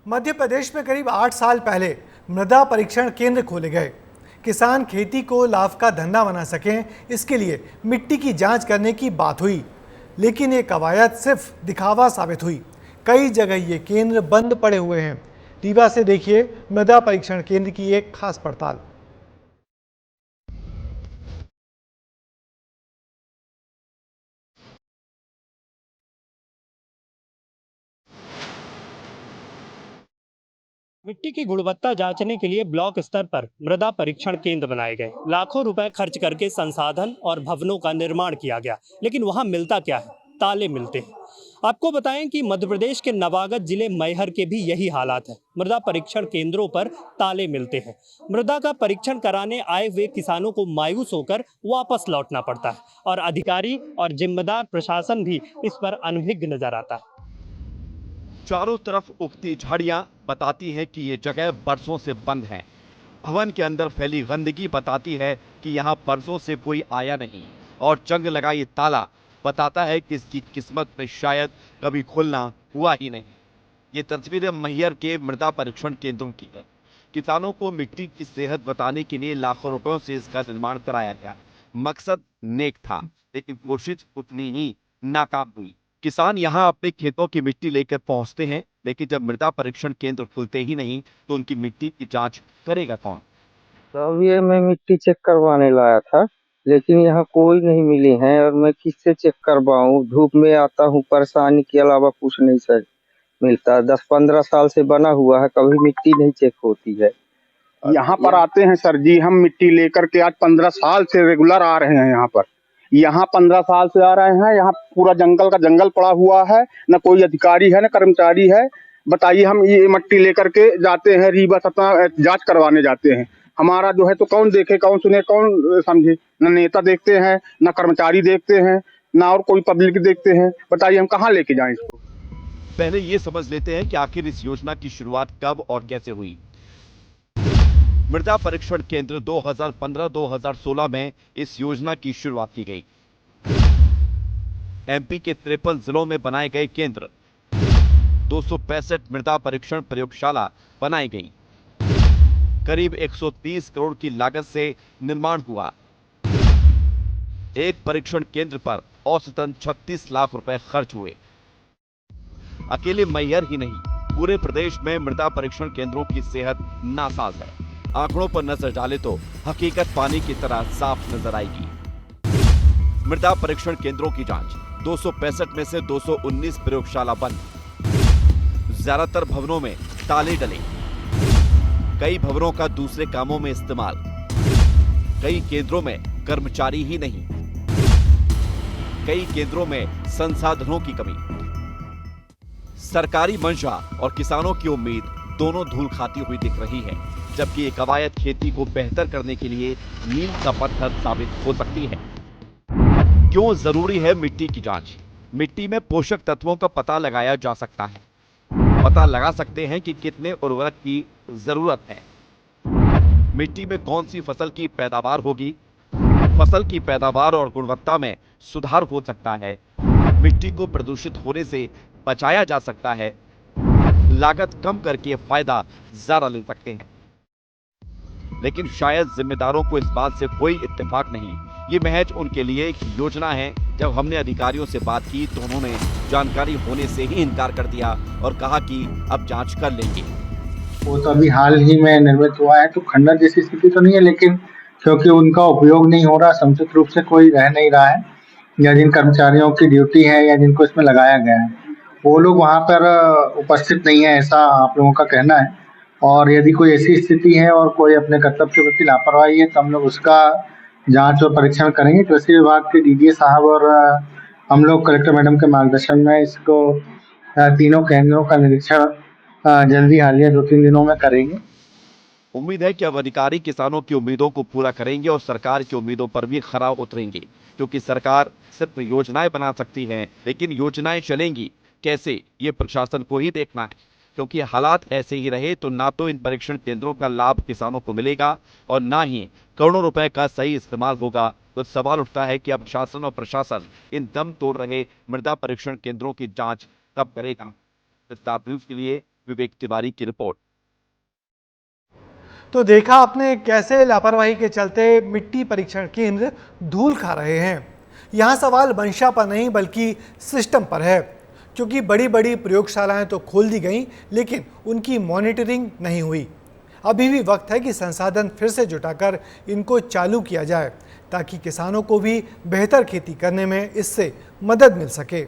मध्य प्रदेश में करीब 8 साल पहले मृदा परीक्षण केंद्र खोले गए। किसान खेती को लाभ का धंधा बना सकें, इसके लिए मिट्टी की जांच करने की बात हुई, लेकिन ये कवायद सिर्फ दिखावा साबित हुई। कई जगह ये केंद्र बंद पड़े हुए हैं। रीवा से देखिए मृदा परीक्षण केंद्र की एक खास पड़ताल। मिट्टी की गुणवत्ता जांचने के लिए ब्लॉक स्तर पर मृदा परीक्षण केंद्र बनाए गए। लाखों रुपए खर्च करके संसाधन और भवनों का निर्माण किया गया, लेकिन वहां मिलता क्या है? ताले मिलते हैं। आपको बताएं कि मध्य प्रदेश के नवागत जिले मैहर के भी यही हालात है। मृदा परीक्षण केंद्रों पर ताले मिलते हैं। मृदा का परीक्षण कराने आए हुए किसानों को मायूस होकर वापस लौटना पड़ता है और अधिकारी और जिम्मेदार प्रशासन भी इस पर अनभिज्ञ नजर आता है। चारों तरफ उगती झाड़ियां बताती हैं कि ये जगह बरसों से बंद है। भवन के अंदर फैली गंदगी बताती है कि यहाँ बरसों से कोई आया नहीं, और जंग लगा ये ताला बताता है कि इसकी किस्मत में शायद कभी खुलना हुआ ही नहीं। ये तस्वीरें मैहर के मृदा परीक्षण केंद्रों की है। किसानों को मिट्टी की सेहत बताने के लिए लाखों रुपयों से इसका निर्माण कराया गया। मकसद नेक था, लेकिन कोशिश उतनी ही नाकाम हुई। किसान यहाँ अपने खेतों की मिट्टी लेकर पहुंचते हैं, लेकिन जब मृदा परीक्षण केंद्र खुलते ही नहीं तो उनकी मिट्टी की जांच करेगा कौन? अब ये मैं मिट्टी चेक करवाने लाया था, लेकिन यहाँ कोई नहीं मिली है और मैं किससे चेक करवाऊँ? धूप में आता हूँ, परेशानी के अलावा कुछ नहीं सर मिलता। 10-15 साल से बना हुआ है, कभी मिट्टी नहीं चेक होती है। यहाँ पर आते हैं सर जी, हम मिट्टी लेकर के आज 15 साल से रेगुलर आ रहे हैं यहाँ पर। यहाँ 15 साल से आ रहे हैं। यहाँ पूरा जंगल का जंगल पड़ा हुआ है, न कोई अधिकारी है न कर्मचारी है। बताइए, हम ये मिट्टी लेकर के जाते हैं रीवा सतना जांच करवाने जाते हैं। हमारा जो है तो कौन देखे, कौन सुने, कौन समझे? न नेता देखते हैं, न कर्मचारी देखते हैं, न और कोई पब्लिक देखते हैं। बताइए हम कहाँ लेके जाएं इसको? पहले ये समझ लेते हैं कि आखिर इस योजना की शुरुआत कब और कैसे हुई। मृदा परीक्षण केंद्र 2015-2016 में इस योजना की शुरुआत की गई। एमपी के 53 जिलों में बनाए गए केंद्र, 265 मृदा परीक्षण प्रयोगशाला बनाई गई। करीब 130 करोड़ की लागत से निर्माण हुआ। एक परीक्षण केंद्र पर औसतन 36 लाख रुपए खर्च हुए। अकेले मैहर ही नहीं, पूरे प्रदेश में मृदा परीक्षण केंद्रों की सेहत नासाज है। आंकड़ों पर नजर डाले तो हकीकत पानी की तरह साफ नजर आएगी। मृदा परीक्षण केंद्रों की जांच, 265 में से 219 प्रयोगशाला बंद। ज्यादातर भवनों में ताले डले। कई भवनों का दूसरे कामों में इस्तेमाल। कई केंद्रों में कर्मचारी ही नहीं। कई केंद्रों में संसाधनों की कमी। सरकारी मंशा और किसानों की उम्मीद दोनों धूल खाती हुई दिख रही है, जबकि ये कवायद खेती को बेहतर करने के लिए मील का पत्थर साबित हो सकती है। क्यों जरूरी है मिट्टी की जांच? मिट्टी में पोषक तत्वों का पता लगाया जा सकता है। पता लगा सकते हैं कि कितने उर्वरक की जरूरत है। मिट्टी में कौन सी फसल की पैदावार होगी। फसल की पैदावार और गुणवत्ता में सुधार हो सकता है। मिट्टी को प्रदूषित होने से बचाया जा सकता है। लागत कम करके फायदा ज्यादा ले सकते हैं। लेकिन शायद जिम्मेदारों को इस बात से कोई इत्तेफाक नहीं। ये महज उनके लिए एक योजना है। जब हमने अधिकारियों से बात की तो उन्होंने जानकारी होने से ही इनकार कर दिया और कहा कि अब जांच कर लेंगे। वो तो अभी हाल ही में निर्मित हुआ है, तो खंडर जैसी स्थिति तो नहीं है, लेकिन क्योंकि उनका उपयोग नहीं हो रहा, समुचित रूप से कोई रह नहीं रहा है, या जिन कर्मचारियों की ड्यूटी है या जिनको इसमें लगाया गया है वो लोग वहाँ पर उपस्थित नहीं है, ऐसा आप लोगों का कहना है। और यदि कोई ऐसी स्थिति है और कोई अपने कर्तव्य के प्रति लापरवाही है तो हम लोग उसका जांच और परीक्षण करेंगे। कृषि विभाग के डीडीए साहब और हम लोग कलेक्टर मैडम के मार्गदर्शन में इसको तीनों केंद्रों का निरीक्षण जल्दी हालिया 2-3 दिनों में करेंगे। उम्मीद है कि अब अधिकारी किसानों की उम्मीदों को पूरा करेंगे और सरकार की उम्मीदों पर भी खरा उतरेंगे, क्योंकि सरकार सिर्फ योजनाएं बना सकती है, लेकिन योजनाएं चलेंगी कैसे ये प्रशासन को ही देखना है। क्योंकि हालात ऐसे ही रहे तो ना तो इन परीक्षण केंद्रों का लाभ किसानों को मिलेगा और ना ही करोड़ों रुपए का सही इस्तेमाल होगा। तो सवाल उठता है कि अब शासन और प्रशासन इन दम तोड़ रहे मृदा परीक्षण केंद्रों की जांच कब करेगा। विस्तार न्यूज के लिए विवेक तिवारी की रिपोर्ट। तो देखा आपने कैसे लापरवाही के चलते मिट्टी परीक्षण केंद्र धूल खा रहे हैं। यहाँ सवाल मंशा पर नहीं बल्कि सिस्टम पर है, क्योंकि बड़ी बड़ी प्रयोगशालाएं तो खोल दी गईं, लेकिन उनकी मॉनिटरिंग नहीं हुई। अभी भी वक्त है कि संसाधन फिर से जुटाकर इनको चालू किया जाए, ताकि किसानों को भी बेहतर खेती करने में इससे मदद मिल सके।